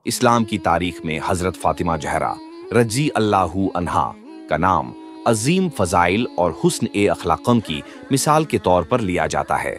इस्लाम की तारीख में हजरत फातिमा जहरा रजी अल्लाहु अन्हा का नाम अजीम फजाइल और हुस्न ए अखलाकम की मिसाल के तौर पर लिया जाता है।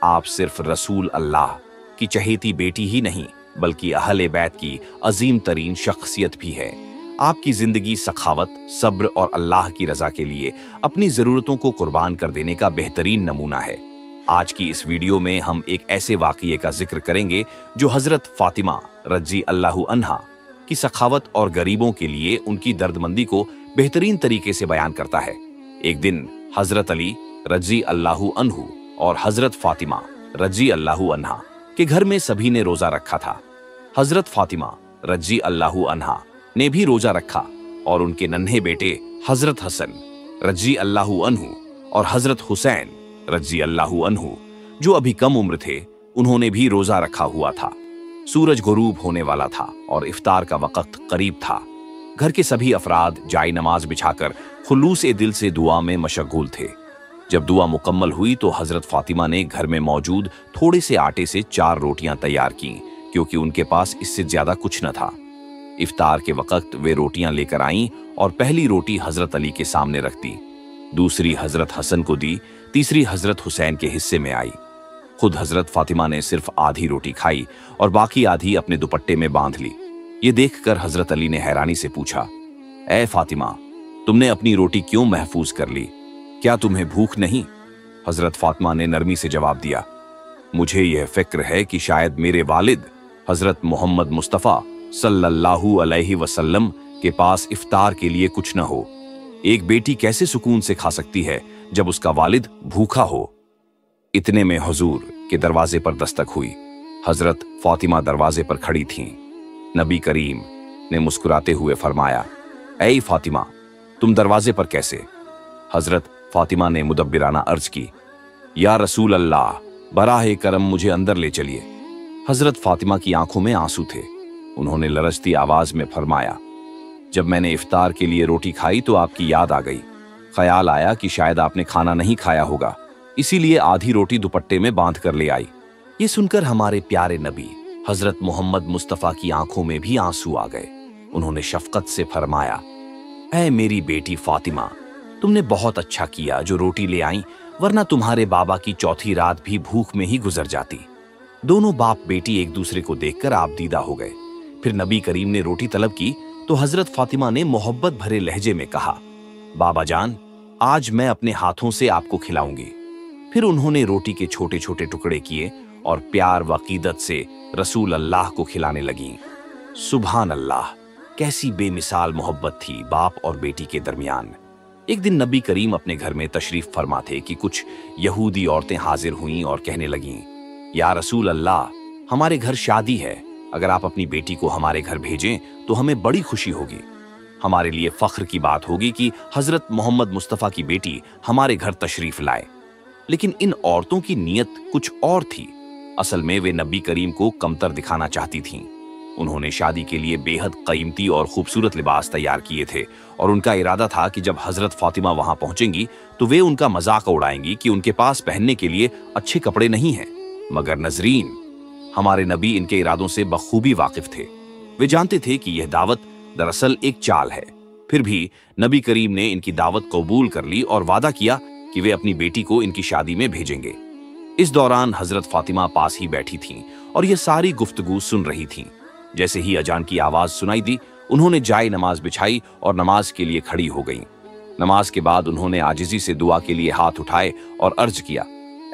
आप सिर्फ रसूल अल्लाह की चहेती बेटी ही नहीं बल्कि अहले बैत की अजीम तरीन शख्सियत भी है। आपकी जिंदगी सखावत, सब्र और अल्लाह की रजा के लिए अपनी जरूरतों को कुर्बान कर देने का बेहतरीन नमूना है। आज की इस वीडियो में हम एक ऐसे वाकये का जिक्र करेंगे जो हजरत फातिमा रजी अल्लाहु अन्हा की सखावत और गरीबों के लिए उनकी दर्दमंदी को बेहतरीन तरीके से बयान करता है। एक दिन हजरत अली रजी अल्लाहु अन्हु और हजरत फातिमा रजी अल्लाहु अन्हा के घर में सभी ने रोजा रखा था। हजरत फातिमा रजी अल्लाहु अन्हा ने भी रोजा रखा और उनके नन्हे बेटे हजरत हसन रजी अल्लाहु अन्हु और हजरत हुसैन रजी अल्लाहु अन्हु जो अभी कम उम्र थे, उन्होंने भी रोजा रखा हुआ था। सूरज गुरूब होने वाला था और इफ्तार का वक्त करीब था। घर के सभी अफराद जाय नमाज बिछाकर खुलूस ए दिल से दुआ में मशगूल थे। जब दुआ मुकम्मल हुई तो हजरत फातिमा ने घर में मौजूद थोड़े से आटे से 4 रोटियां तैयार की, क्योंकि उनके पास इससे ज्यादा कुछ न था। इफ्तार के वक्त वे रोटियां लेकर आईं और पहली रोटी हजरत अली के सामने रख दी, दूसरी हजरत हसन को दी, तीसरी हजरत हुसैन के हिस्से में आई। खुद हजरत फातिमा ने सिर्फ आधी रोटी खाई और बाकी आधी अपने दुपट्टे में बांध ली। ये देखकर हजरत अली ने हैरानी से पूछा, ए फातिमा, तुमने अपनी रोटी क्यों महफूज कर ली? क्या तुम्हें भूख नहीं? हजरत फातिमा ने नरमी से जवाब दिया, मुझे यह फिक्र है कि शायद मेरे वालिद हजरत मोहम्मद मुस्तफ़ा सल्लल्लाहु अलैहि वसल्लम के पास इफ्तार के लिए कुछ न हो। एक बेटी कैसे सुकून से खा सकती है जब उसका वालिद भूखा हो? इतने में हुजूर के दरवाजे पर दस्तक हुई। हजरत फातिमा दरवाजे पर खड़ी थीं। नबी करीम ने मुस्कुराते हुए फरमाया, ऐ फातिमा, तुम दरवाजे पर कैसे? हजरत फातिमा ने मुदब्बिराना अर्ज की, या रसूल अल्लाह, बराहे करम मुझे अंदर ले चलिए। हजरत फातिमा की आंखों में आंसू थे। उन्होंने लरजती आवाज में फरमाया, जब मैंने इफ्तार के लिए रोटी खाई तो आपकी याद आ गई। ख्याल आया कि शायद आपने खाना नहीं खाया होगा, इसीलिए आधी रोटी दुपट्टे में बांध कर ले आई। ये सुनकर हमारे प्यारे नबी हजरत मोहम्मद मुस्तफ़ा की आंखों में भी आंसू आ गए। उन्होंने शफकत से फरमाया, ऐ मेरी बेटी फातिमा, तुमने बहुत अच्छा किया जो रोटी ले आई, वरना तुम्हारे बाबा की चौथी रात भी भूख में ही गुजर जाती। दोनों बाप बेटी एक दूसरे को देखकर आबदीदा हो गए। फिर नबी करीम ने रोटी तलब की तो हजरत फातिमा ने मोहब्बत भरे लहजे में कहा, बाबा जान, आज मैं अपने हाथों से आपको खिलाऊंगी। फिर उन्होंने रोटी के छोटे छोटे टुकड़े किए और प्यार व अकीदत से रसूल अल्लाह को खिलाने लगीं। सुभान अल्लाह, कैसी बेमिसाल मोहब्बत थी बाप और बेटी के दरमियान। एक दिन नबी करीम अपने घर में तशरीफ फरमा थे कि कुछ यहूदी औरतें हाजिर हुईं और कहने लगीं, या रसूल अल्लाह, हमारे घर शादी है, अगर आप अपनी बेटी को हमारे घर भेजें तो हमें बड़ी खुशी होगी। हमारे लिए फख्र की बात होगी कि हजरत मोहम्मद मुस्तफ़ा की बेटी हमारे घर तशरीफ लाए। लेकिन इन औरतों की नीयत कुछ और थी। असल में वे नबी करीम को कमतर दिखाना चाहती थीं। उन्होंने शादी के लिए बेहद कीमती और खूबसूरत लिबास तैयार किए थे और उनका इरादा था कि जब हजरत फातिमा वहां पहुंचेंगी तो वे उनका मजाक उड़ाएंगी कि उनके पास पहनने के लिए अच्छे कपड़े नहीं हैं। मगर नजरीन, हमारे नबी इनके इरादों से बखूबी वाकिफ थे। वे जानते थे कि यह दावत दरअसल एक चाल है। फिर भी नबी करीम ने इनकी दावत कबूल कर ली और वादा किया कि वे अपनी बेटी को इनकी शादी में भेजेंगे। इस दौरान हजरत फातिमा पास ही बैठी थीं और यह सारी गुफ्तगू सुन रही थीं। जैसे ही अजान की आवाज सुनाई दी, उन्होंने जाय नमाज बिछाई और नमाज के लिए खड़ी हो गईं। नमाज के बाद उन्होंने आजिजी से दुआ के लिए हाथ उठाए और अर्ज किया,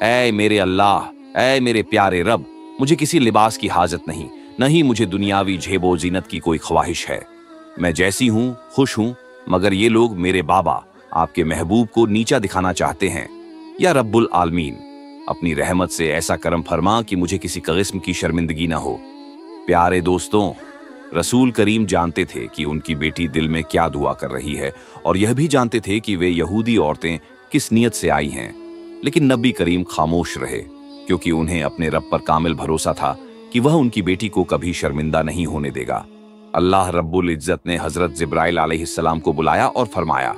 ऐ मेरे अल्लाह, ऐ मेरे प्यारे रब, मुझे किसी लिबास की हाजत नहीं, न ही मुझे दुनियावी झेबो जीनत की कोई ख्वाहिश है। मैं जैसी हूं खुश हूं, मगर ये लोग मेरे बाबा आपके महबूब को नीचा दिखाना चाहते हैं। या रब्बुल आलमीन, अपनी रहमत से ऐसा करम फरमा कि मुझे किसी किस्म की शर्मिंदगी ना हो। प्यारे दोस्तों, रसूल करीम जानते थे कि उनकी बेटी दिल में क्या दुआ कर रही है और यह भी जानते थे कि वे यहूदी औरतें किस नियत से आई हैं। लेकिन नबी करीम खामोश रहे, क्योंकि उन्हें अपने रब पर कामिल भरोसा था कि वह उनकी बेटी को कभी शर्मिंदा नहीं होने देगा। अल्लाह रब्बुल इज्जत ने हजरत जिब्राइल अलैहिस्सलाम को बुलाया और फरमाया,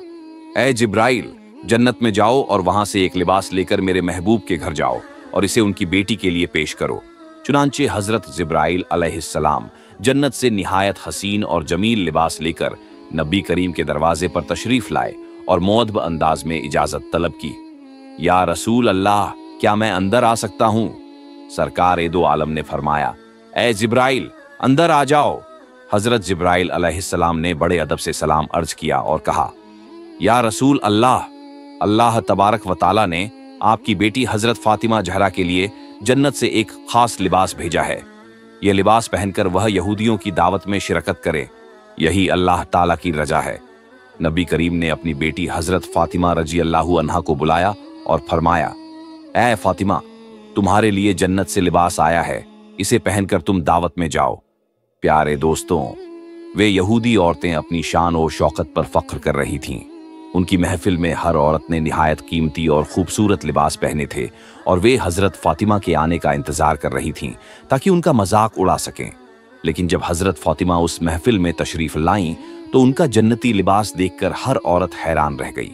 ऐ जिब्राइल, जन्नत में जाओ और वहां से एक लिबास लेकर मेरे महबूब के घर जाओ और इसे उनकी बेटी के लिए पेश करो। चुनांचे हजरत जिब्राइल अलैहिस्सलाम जन्नत से निहायत हसीन और जमील लिबास लेकर नबी करीम के दरवाजे पर तशरीफ लाए और मुअद्दब अंदाज में इजाजत तलब की। या रसूल अल्लाह, क्या मैं अंदर आ सकता हूं? सरकार दो आलम ने फरमाया, ए जिब्राइल, अंदर आ जाओ। हजरत जिब्राइल अलैहिस्सलाम ने बड़े अदब से सलाम अर्ज किया और कहा, या रसूल अल्लाह, अल्लाह तबारक व तआला ने आपकी बेटी हजरत फातिमा जहरा के लिए जन्नत से एक खास लिबास भेजा है। यह लिबास पहनकर वह यहूदियों की दावत में शिरकत करे, यही अल्लाह ताला की रजा है। नबी करीम ने अपनी बेटी हजरत फातिमा रजी अल्लाहु अन्हा को बुलाया और फरमाया, ए फातिमा, तुम्हारे लिए जन्नत से लिबास आया है, इसे पहनकर तुम दावत में जाओ। प्यारे दोस्तों, वे यहूदी औरतें अपनी शान और शौकत पर फख्र कर रही थीं। उनकी महफिल में हर औरत ने निहायत कीमती और खूबसूरत लिबास पहने थे और वे हजरत फातिमा के आने का इंतजार कर रही थीं ताकि उनका मजाक उड़ा सकें। लेकिन जब हजरत फातिमा उस महफिल में तशरीफ लाईं तो उनका जन्नती लिबास देखकर हर औरत हैरान रह गई।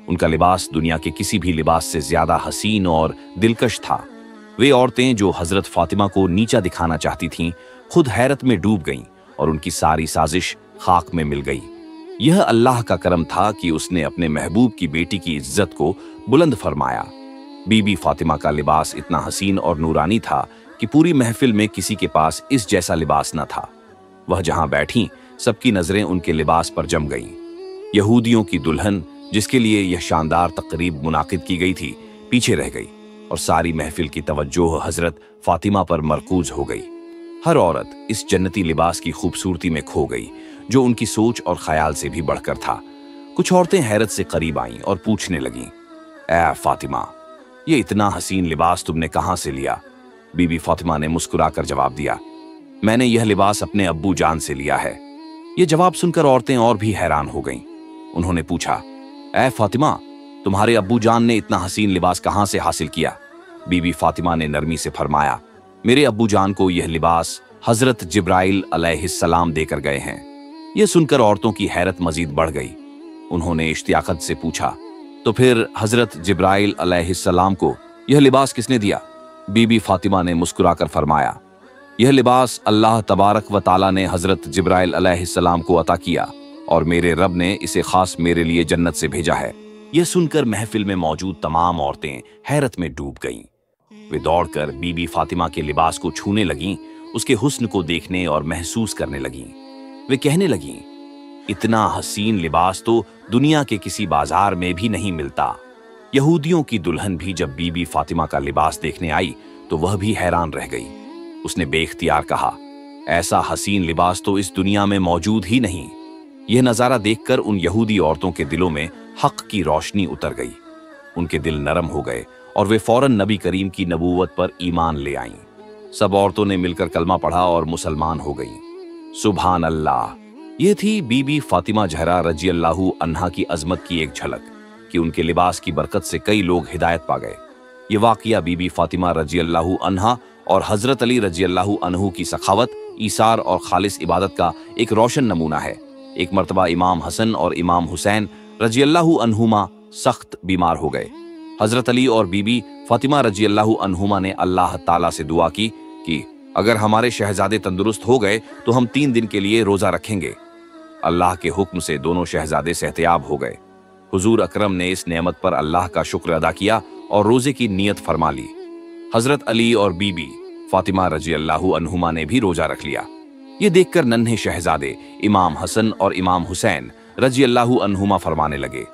उनका लिबास दुनिया के किसी भी लिबास से ज्यादा हसीन और दिलकश था। वे औरतें जो हजरत फातिमा को नीचा दिखाना चाहती थीं, खुद हैरत में डूब गईं और उनकी सारी साजिश खाक में मिल गई। यह अल्लाह का करम था कि उसने अपने महबूब की बेटी की इज्जत को बुलंद फरमाया। बीबी फातिमा का लिबास इतना हसीन और नूरानी था कि पूरी महफिल में किसी के पास इस जैसा लिबास न था। वह जहां बैठी, सबकी नजरें उनके लिबास पर जम गईं। यहूदियों की दुल्हन, जिसके लिए यह शानदार तकरीब मुनाकिद की गई थी, पीछे रह गई और सारी महफिल की तवज्जो हजरत फातिमा पर मरकूज हो गई। हर औरत इस जन्नती लिबास की खूबसूरती में खो गई, जो उनकी सोच और ख्याल से भी बढ़कर था। कुछ औरतें हैरत से करीब आईं और पूछने लगीं, ए फातिमा, ये इतना हसीन लिबास तुमने कहां से लिया? बीबी फातिमा ने मुस्कुराकर जवाब दिया, मैंने यह लिबास अपने अब्बू जान से लिया है। यह जवाब सुनकर औरतें और भी हैरान हो गईं। उन्होंने पूछा, ए फातिमा, तुम्हारे अब्बू जान ने इतना हसीन लिबास कहां से हासिल किया? बीबी फातिमा ने नरमी से फरमाया, मेरे अब्बू जान को यह लिबास हजरत जिब्राइल अलैहिस्सलाम देकर गए हैं। यह सुनकर औरतों की हैरत मजीद बढ़ गई। उन्होंने इश्तियाकत से पूछा, तो फिर हजरत जिब्राइल अलैहिस्सलाम को यह लिबास किसने दिया? बीबी फातिमा ने मुस्कुराकर फरमाया, यह लिबास अल्लाह तबारक व ताला ने हजरत जिब्राइल अलैहिस्सलाम को अता किया और मेरे रब ने इसे खास मेरे लिए जन्नत से भेजा है। यह सुनकर महफिल में मौजूद तमाम औरतें हैरत में डूब गईं। वे दौड़कर बीबी फातिमा के लिबास को छूने लगीं, उसके हुस्न को देखने और महसूस करने लगीं। वे कहने लगीं, इतना हसीन लिबास तो दुनिया के किसी बाजार में भी नहीं मिलता। यहूदियों की दुल्हन भी जब बीबी फातिमा का लिबास देखने आई तो वह भी हैरान रह गई। उसने बेख्तियार कहा, ऐसा हसीन लिबास तो इस दुनिया में मौजूद ही नहीं। यह नजारा देखकर उन यहूदी औरतों के दिलों में हक की रोशनी उतर गई। उनके दिल नरम हो गए और वे फौरन नबी करीम की नबूवत पर ईमान ले आईं। सब औरतों ने मिलकर कलमा पढ़ा और मुसलमान हो गईं। सुभान अल्लाह। ये थी बीबी फातिमा जहरा रजी अल्लाहु अन्हा की अजमत की एक झलक कि उनके लिबास की बरकत से कई लोग हिदायत पा गए। ये वाकया बीबी फातिमा रजी अल्लाहु अन्हा और हजरत अली रजी अल्लाहु अन्हु की सखावत, ईसार और खालिस इबादत का एक रोशन नमूना है। एक मर्तबा इमाम हसन और इमाम हुसैन रजी अल्लाहु अन्हुमा सख्त बीमार हो गए। हजरत अली और बीबी फातिमा रजी अल्लाहु अन्हुमा ने अल्लाह ताला से दुआ की कि अगर हमारे शहजादे तंदुरुस्त हो गए तो हम 3 दिन के लिए रोजा रखेंगे। अल्लाह के हुक्म से दोनों शहजादे सेहतियाब हो गए। हुजूर अकरम ने इस नेमत पर अल्लाह का शुक्र अदा किया और रोजे की नियत फरमा ली। हजरत अली और बीबी फातिमा रजी अल्लाहु अन्हुमा ने भी रोजा रख लिया। ये देखकर नन्हे शहजादे इमाम हसन और इमाम हुसैन रजी अल्लाहु अन्हुमा फरमाने लगे,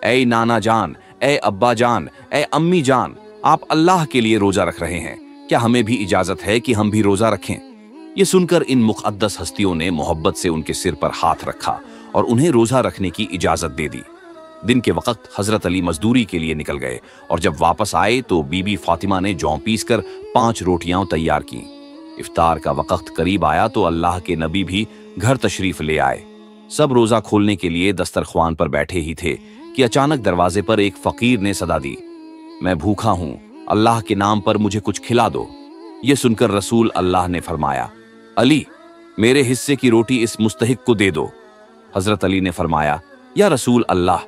ऐ नाना जान, ऐ अब्बा जान, ऐ अम्मी जान, आप अल्लाह के लिए रोजा रख रहे हैं, क्या हमें भी इजाजत है कि हम भी रोजा रखें? ये सुनकर इन मुक़द्दस हस्तियों ने मोहब्बत से उनके सिर पर हाथ रखा और उन्हें रोजा रखने की इजाजत दे दी। दिन के वक्त हजरत अली मजदूरी के लिए निकल गए और जब वापस आए तो बीबी फातिमा ने जौ पीस कर 5 रोटियां तैयार की। इफ्तार का वक्त करीब आया तो अल्लाह के नबी भी घर तशरीफ ले आए। सब रोजा खोलने के लिए दस्तरख्वान पर बैठे ही थे कि अचानक दरवाजे पर एक फकीर ने सदा दी, मैं भूखा हूं, अल्लाह के नाम पर मुझे कुछ खिला दो। ये सुनकर रसूल अल्लाह ने फरमाया, अली, मेरे हिस्से की रोटी इस मुस्तहिक को दे दो। हजरत अली ने फरमाया, या रसूल अल्लाह,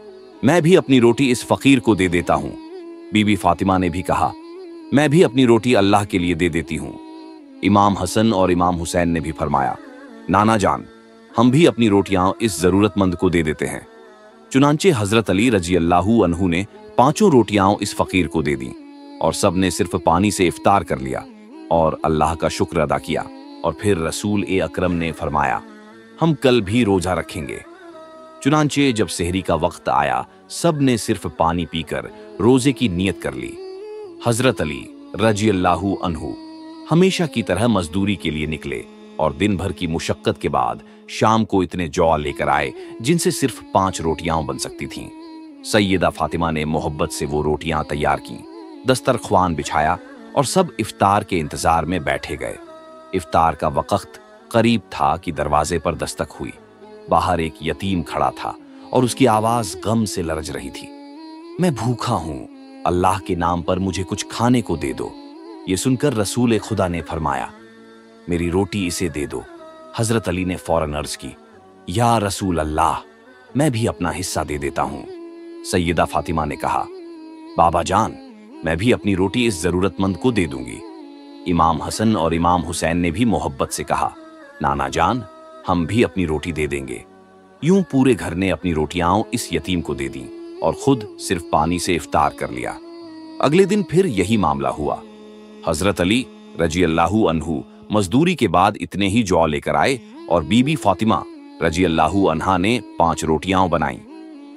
मैं भी अपनी रोटी इस फकीर को दे देता हूं। बीबी फातिमा ने भी कहा, मैं भी अपनी रोटी अल्लाह के लिए दे देती हूं। इमाम हसन और इमाम हुसैन ने भी फरमाया, नाना जान, हम भी अपनी रोटियां इस जरूरतमंद को दे देते हैं। चुनांचे हजरत अली रजी अल्लाहु अन्हु ने 5 रोटियां इस फकीर को दे दी और सब ने सिर्फ पानी से इफ्तार कर लिया और अल्लाह का शुक्र अदा किया। और फिर रसूल ए अकरम ने फरमाया, हम कल भी रोजा रखेंगे। चुनांचे जब सेहरी का वक्त आया, सब ने सिर्फ पानी पीकर रोजे की नियत कर ली। हजरत अली रजी अल्लाहु अन्हु हमेशा की तरह मजदूरी के लिए निकले और दिन भर की मुशक्कत के बाद शाम को इतने जौ लेकर आए जिनसे सिर्फ 5 रोटियां बन सकती थीं। सैयदा फातिमा ने मोहब्बत से वो रोटियां तैयार की, दस्तरख्वान बिछाया और सब इफ्तार के इंतजार में बैठे गए। इफ्तार का वक्त करीब था कि दरवाजे पर दस्तक हुई। बाहर एक यतीम खड़ा था और उसकी आवाज गम से लरज रही थी। मैं भूखा हूं, अल्लाह के नाम पर मुझे कुछ खाने को दे दो। ये सुनकर रसूल खुदा ने फरमाया, मेरी रोटी इसे दे दो। हजरत अली ने फौरन अर्ज की, या रसूल अल्लाह, मैं भी अपना हिस्सा दे देता हूं। सैयदा फातिमा ने कहा, बाबा जान, मैं भी अपनी रोटी इस जरूरतमंद को दे दूंगी। इमाम हसन और इमाम हुसैन ने भी मोहब्बत से कहा, नाना जान, हम भी अपनी रोटी दे देंगे। यूं पूरे घर ने अपनी रोटियां इस यतीम को दे दी और खुद सिर्फ पानी से इफ्तार कर लिया। अगले दिन फिर यही मामला हुआ। हजरत अली रजी अल्लाहु अन्हु मजदूरी के बाद इतने ही जौ लेकर आए और बीबी फातिमा रजी अल्लाहु अन्हा ने 5 रोटियां बनाई।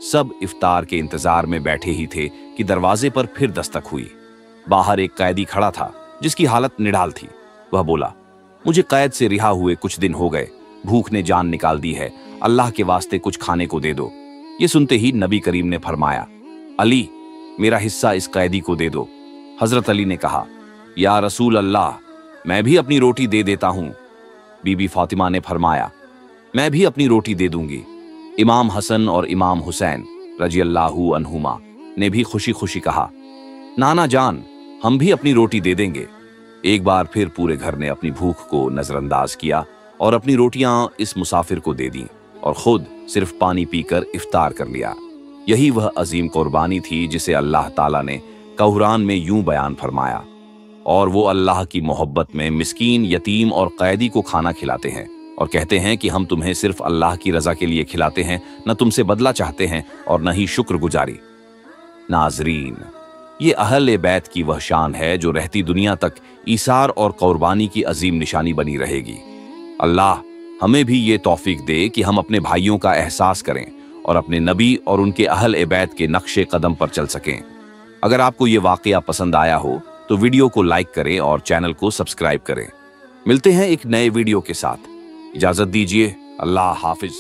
सब इफ्तार के इंतजार में बैठे ही थे कि दरवाजे पर फिर दस्तक हुई। बाहर एक कैदी खड़ा था जिसकी हालत निढाल थी। वह बोला, मुझे कैद से रिहा हुए कुछ दिन हो गए, भूख ने जान निकाल दी है, अल्लाह के वास्ते कुछ खाने को दे दो। ये सुनते ही नबी करीम ने फरमाया, अली, मेरा हिस्सा इस कैदी को दे दो। हजरत अली ने कहा, या रसूल अल्लाह, मैं भी अपनी रोटी दे देता हूं। बीबी फातिमा ने फरमाया, मैं भी अपनी रोटी दे दूंगी। इमाम हसन और इमाम हुसैन रजी अल्लाहु अन्हुमा ने भी खुशी खुशी कहा, नाना जान, हम भी अपनी रोटी दे देंगे। एक बार फिर पूरे घर ने अपनी भूख को नजरअंदाज किया और अपनी रोटियां इस मुसाफिर को दे दी और खुद सिर्फ पानी पीकर इफ्तार कर लिया। यही वह अजीम कुर्बानी थी जिसे अल्लाह ताला ने कुरान में यूं बयान फरमाया, और वो अल्लाह की मोहब्बत में मिस्कीन, यतीम और कैदी को खाना खिलाते हैं और कहते हैं कि हम तुम्हें सिर्फ अल्लाह की रजा के लिए खिलाते हैं, न तुमसे बदला चाहते हैं और न ही शुक्रगुजारी। नाजरीन, ये अहले बैत की वह शान है जो रहती दुनिया तक ईसार और कुर्बानी की अजीम निशानी बनी रहेगी। अल्लाह हमें भी ये तौफीक दे कि हम अपने भाइयों का एहसास करें और अपने नबी और उनके अहले बैत के नक्शे कदम पर चल सकें। अगर आपको ये वाकया पसंद आया हो तो वीडियो को लाइक करें और चैनल को सब्सक्राइब करें। मिलते हैं एक नए वीडियो के साथ। इजाजत दीजिए। अल्लाह हाफिज।